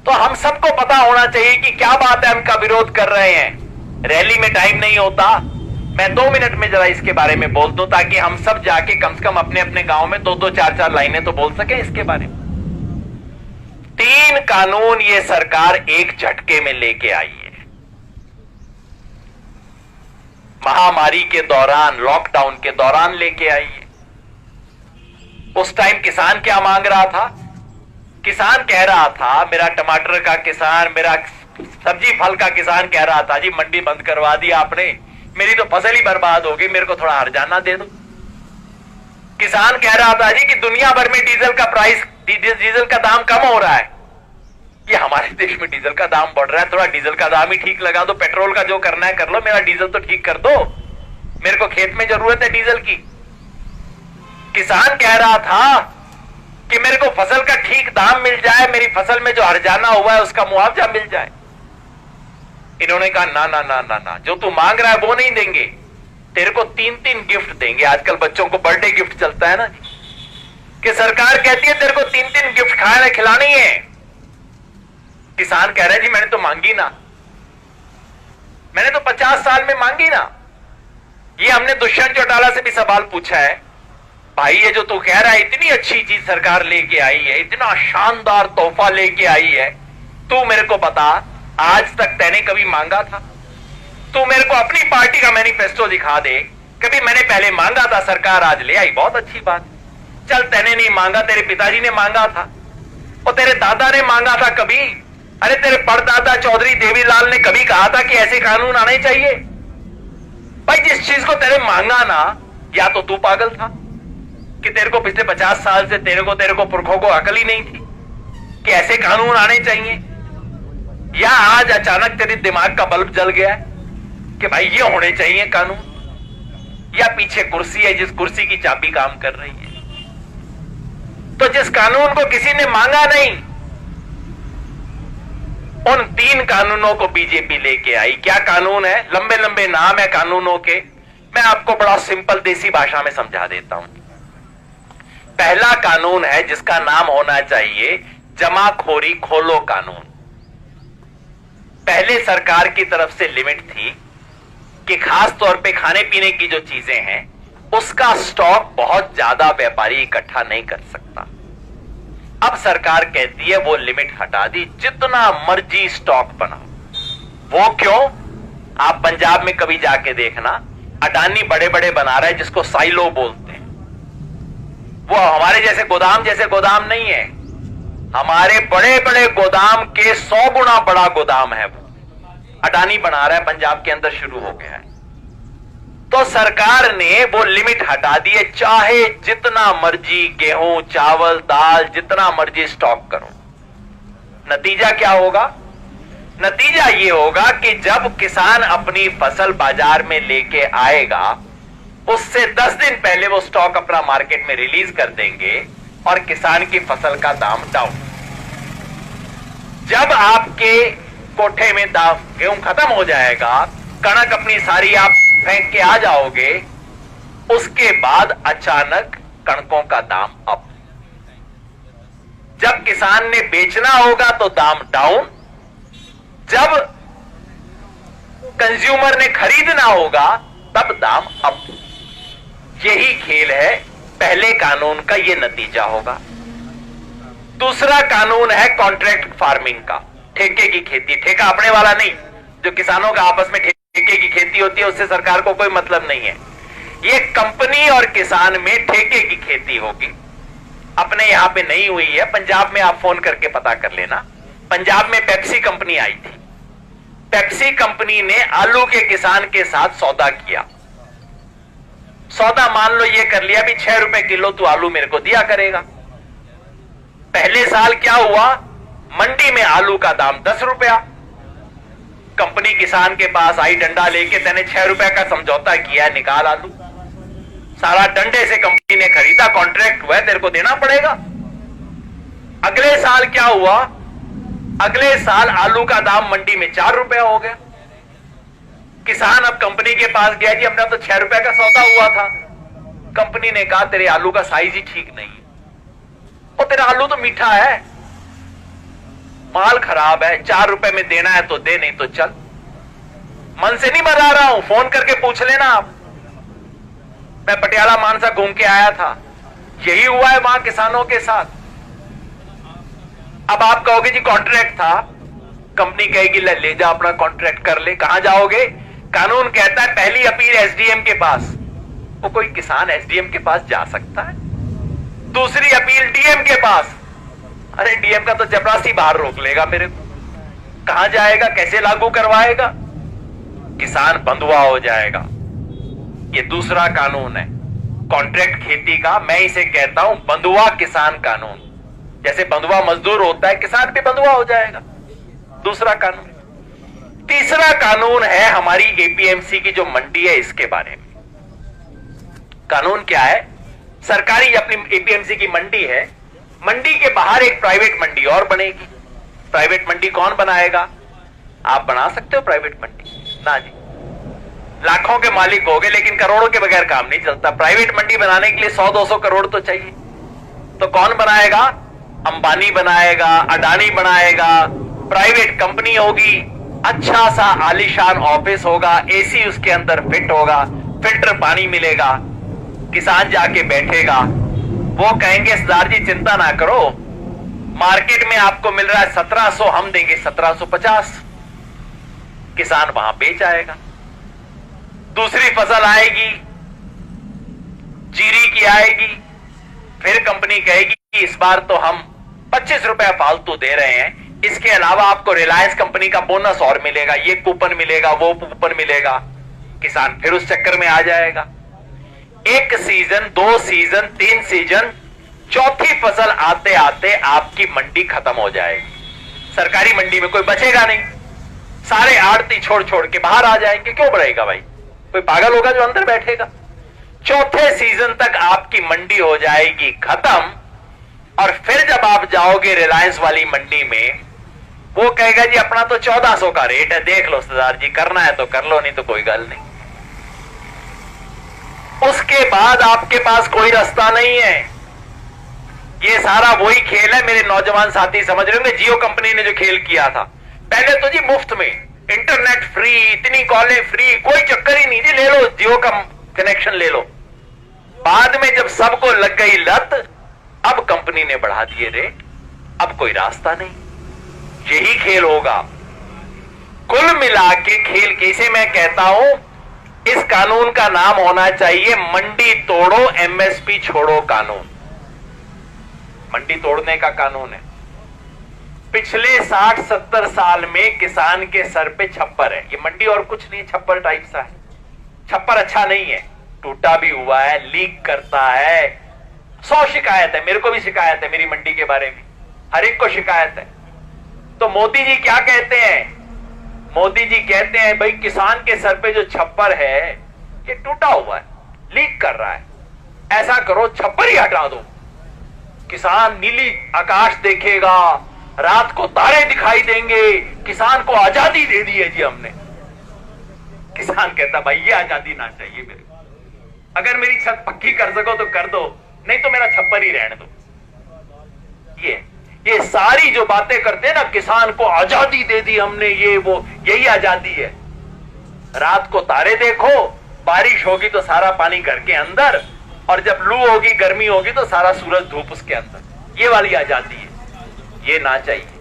तो हम सबको पता होना चाहिए कि क्या बात है, हम का विरोध कर रहे हैं। रैली में टाइम नहीं होता, मैं 2 मिनट में जरा इसके बारे में बोल दूं ताकि हम सब जाके कम से कम अपने अपने गांव में 2-2 4-4 लाइनें तो बोल सके इसके बारे में। 3 कानून ये सरकार एक झटके में लेके आई है। महामारी के दौरान, लॉकडाउन के दौरान लेके आई है। उस टाइम किसान क्या मांग रहा था? किसान कह रहा था, मेरा टमाटर का किसान, मेरा सब्जी फल का किसान कह रहा था, जी मंडी बंद करवा दी आपने, मेरी तो फसल ही बर्बाद हो गई, मेरे को थोड़ा हर्जाना दे दो। किसान कह रहा था जी कि दुनिया भर में डीजल का प्राइस, डीजल का दाम कम हो रहा है, ये हमारे देश में डीजल का दाम बढ़ रहा है, थोड़ा डीजल का दाम ही ठीक लगा दो, पेट्रोल का जो करना है कर लो, मेरा डीजल तो ठीक कर दो, मेरे को खेत में जरूरत है डीजल की। किसान कह रहा था कि मेरे को फसल का ठीक दाम मिल जाए, मेरी फसल में जो हर्जाना हुआ है उसका मुआवजा मिल जाए। इन्होंने कहा ना ना ना ना ना, जो तू मांग रहा है वो नहीं देंगे, तेरे को 3-3 गिफ्ट देंगे। आजकल बच्चों को बर्थडे गिफ्ट चलता है ना, कि सरकार कहती है तेरे को 3-3 गिफ्ट खाने खिलानी है। किसान कह रहे जी मैंने तो मांगी ना, मैंने तो 50 साल में मांगी ना। ये हमने दुष्यंत चौटाला से भी सवाल पूछा है, भाई ये जो तू कह रहा है इतनी अच्छी चीज सरकार लेके आई है, इतना शानदार तोहफा लेके आई है, तू मेरे को बता आज तक तैने कभी मांगा था? तू मेरे को अपनी पार्टी का मैनिफेस्टो दिखा दे, कभी मैंने पहले मांगा था सरकार आज ले आई, बहुत अच्छी बात। चल तैने नहीं मांगा, तेरे पिताजी ने मांगा था और तेरे दादा ने मांगा था कभी? अरे तेरे परदादा चौधरी देवीलाल ने कभी कहा था कि ऐसे कानून आने चाहिए? भाई जिस चीज को तेरे मांगा ना, या तो तू पागल था कि तेरे को पिछले 50 साल से तेरे को पुरखों को अकल ही नहीं थी कि ऐसे कानून आने चाहिए, या आज अचानक तेरे दिमाग का बल्ब जल गया है कि भाई ये होने चाहिए कानून, या पीछे कुर्सी है जिस कुर्सी की चाबी काम कर रही है। तो जिस कानून को किसी ने मांगा नहीं, उन 3 कानूनों को बीजेपी लेके आई। क्या कानून है? लंबे लंबे नाम है कानूनों के, मैं आपको बड़ा सिंपल देसी भाषा में समझा देता हूं। पहला कानून है जिसका नाम होना चाहिए जमाखोरी खोलो कानून। पहले सरकार की तरफ से लिमिट थी कि खास तौर पे खाने पीने की जो चीजें हैं उसका स्टॉक बहुत ज्यादा व्यापारी इकट्ठा नहीं कर सकता। अब सरकार कहती है वो लिमिट हटा दी, जितना मर्जी स्टॉक बनाओ। वो क्यों? आप पंजाब में कभी जाके देखना, अडानी बड़े बड़े बना रहा है जिसको साइलो बोलते हैं। वो हमारे जैसे गोदाम नहीं है, हमारे बड़े बड़े गोदाम के 100 गुना बड़ा गोदाम है। वो अडानी बना रहा है, पंजाब के अंदर शुरू हो गया है। तो सरकार ने वो लिमिट हटा दी है, चाहे जितना मर्जी गेहूं चावल दाल जितना मर्जी स्टॉक करो। नतीजा क्या होगा? नतीजा ये होगा कि जब किसान अपनी फसल बाजार में लेके आएगा, उससे 10 दिन पहले वो स्टॉक अपना मार्केट में रिलीज कर देंगे और किसान की फसल का दाम डाउन। जब आपके कोठे में गेहूं खत्म हो जाएगा, कणक अपनी सारी आप फेंक के आ जाओगे, उसके बाद अचानक कणकों का दाम अप। जब किसान ने बेचना होगा तो दाम डाउन, जब कंज्यूमर ने खरीदना होगा तब दाम अप। यही खेल है, पहले कानून का यह नतीजा होगा। दूसरा कानून है कॉन्ट्रैक्ट फार्मिंग का, ठेके की खेती। ठेका अपने वाला नहीं, जो किसानों का आपस में ठेके की खेती होती है उससे सरकार को कोई मतलब नहीं है। ये कंपनी और किसान में ठेके की खेती होगी। अपने यहां पे नहीं हुई है, पंजाब में आप फोन करके पता कर लेना। पंजाब में पेप्सी कंपनी आई थी। पेप्सी कंपनी ने आलू के किसान के साथ सौदा किया। सौदा मान लो ये कर लिया भी 6 रुपए किलो तू आलू मेरे को दिया करेगा। पहले साल क्या हुआ, मंडी में आलू का दाम 10 रुपया। कंपनी किसान के पास आई डंडा लेके, तेने 6 रुपए का समझौता किया, निकाल आलू। सारा डंडे से कंपनी ने खरीदा, कॉन्ट्रैक्ट हुआ, तेरे को देना पड़ेगा। अगले साल क्या हुआ, अगले साल आलू का दाम मंडी में 4 रुपया हो गया। किसान अब कंपनी के पास गया, जी अपना तो 6 रुपए का सौदा हुआ था। कंपनी ने कहा तेरे आलू का साइज ही ठीक नहीं है, और तेरा आलू तो मीठा है, माल खराब है, 4 रुपए में देना है तो दे, नहीं तो चल। मन से नहीं बता रहा हूं, फोन करके पूछ लेना आप। मैं पटियाला मानसा घूम के आया था, यही हुआ है वहां किसानों के साथ। अब आप कहोगे जी कॉन्ट्रैक्ट था, कंपनी कहेगी ले जा अपना कॉन्ट्रैक्ट कर ले। कहां जाओगे? कानून कहता है पहली अपील एसडीएम के पास। वो कोई किसान एसडीएम के पास जा सकता है? दूसरी अपील डीएम के पास। अरे डीएम का तो चपरासी बाहर रोक लेगा मेरे को। कहां जाएगा? कैसे लागू करवाएगा? किसान बंधुआ हो जाएगा। ये दूसरा कानून है कॉन्ट्रैक्ट खेती का। मैं इसे कहता हूं बंधुआ किसान कानून। जैसे बंधुआ मजदूर होता है, किसान भी बंधुआ हो जाएगा। दूसरा कानून। तीसरा कानून है हमारी एपीएमसी की जो मंडी है, इसके बारे में। कानून क्या है? सरकारी अपनी एपीएमसी की मंडी है, मंडी के बाहर एक प्राइवेट मंडी और बनेगी। प्राइवेट मंडी कौन बनाएगा? आप बना सकते हो प्राइवेट मंडी? ना जी, लाखों के मालिक हो गए, लेकिन करोड़ों के बगैर काम नहीं चलता। प्राइवेट मंडी बनाने के लिए 100-200 करोड़ तो चाहिए। तो कौन बनाएगा? अंबानी बनाएगा, अडानी बनाएगा। प्राइवेट कंपनी होगी, अच्छा सा आलीशान ऑफिस होगा, एसी उसके अंदर फिट होगा, फिल्टर पानी मिलेगा। किसान जाके बैठेगा, वो कहेंगे सरदार जी चिंता ना करो, मार्केट में आपको मिल रहा है 1700, हम देंगे 1750। किसान वहां बेच आएगा। दूसरी फसल आएगी, जीरी की आएगी, फिर कंपनी कहेगी कि इस बार तो हम 25 रुपए फालतू दे रहे हैं, इसके अलावा आपको रिलायंस कंपनी का बोनस और मिलेगा, ये कूपन मिलेगा, वो कूपन मिलेगा। किसान फिर उस चक्कर में आ जाएगा। एक सीजन, 2 सीजन, 3 सीजन, चौथी फसल आते आते आपकी मंडी खत्म हो जाएगी। सरकारी मंडी में कोई बचेगा नहीं, सारे आड़ती छोड़ छोड़ के बाहर आ जाएंगे। क्यों बढ़ेगा भाई? कोई पागल होगा जो अंदर बैठेगा? चौथे सीजन तक आपकी मंडी हो जाएगी खत्म, और फिर जब आप जाओगे रिलायंस वाली मंडी में, वो कहेगा जी अपना तो 1400 का रेट है, देख लो सरदार जी, करना है तो कर लो, नहीं तो कोई गल नहीं। उसके बाद आपके पास कोई रास्ता नहीं है। ये सारा वही खेल है, मेरे नौजवान साथी समझ रहे होंगे, जियो कंपनी ने जो खेल किया था। पहले तो जी मुफ्त में इंटरनेट फ्री, इतनी कॉलें फ्री, कोई चक्कर ही नहीं जी, ले लो जियो का कनेक्शन ले लो। बाद में जब सबको लग गई लत, अब कंपनी ने बढ़ा दिए रेट, अब कोई रास्ता नहीं। यही खेल होगा। कुल मिला के खेल कैसे, मैं कहता हूं इस कानून का नाम होना चाहिए मंडी तोड़ो एमएसपी छोड़ो कानून। मंडी तोड़ने का कानून है। पिछले 60-70 साल में किसान के सर पे छप्पर है। ये मंडी और कुछ नहीं, छप्पर टाइप सा है। छप्पर अच्छा नहीं है, टूटा भी हुआ है, लीक करता है। 100 शिकायत है, मेरे को भी शिकायत है मेरी मंडी के बारे में, हर एक को शिकायत है। तो मोदी जी क्या कहते हैं? मोदी जी कहते हैं भाई किसान के सर पे जो छप्पर है ये टूटा हुआ है, लीक कर रहा है, ऐसा करो छप्पर ही हटा दो। किसान नीली आकाश देखेगा, रात को तारे दिखाई देंगे, किसान को आजादी दे दी है जी हमने। किसान कहता भाई ये आजादी ना चाहिए मेरे को, अगर मेरी छत पक्की कर सको तो कर दो, नहीं तो मेरा छप्पर ही रहने दो। ये सारी जो बातें करते हैं ना, किसान को आजादी दे दी हमने, ये वो, यही आजादी है। रात को तारे देखो, बारिश होगी तो सारा पानी घर के अंदर, और जब लू होगी, गर्मी होगी तो सारा सूरज धूप उसके अंदर। ये वाली आजादी है, ये ना चाहिए।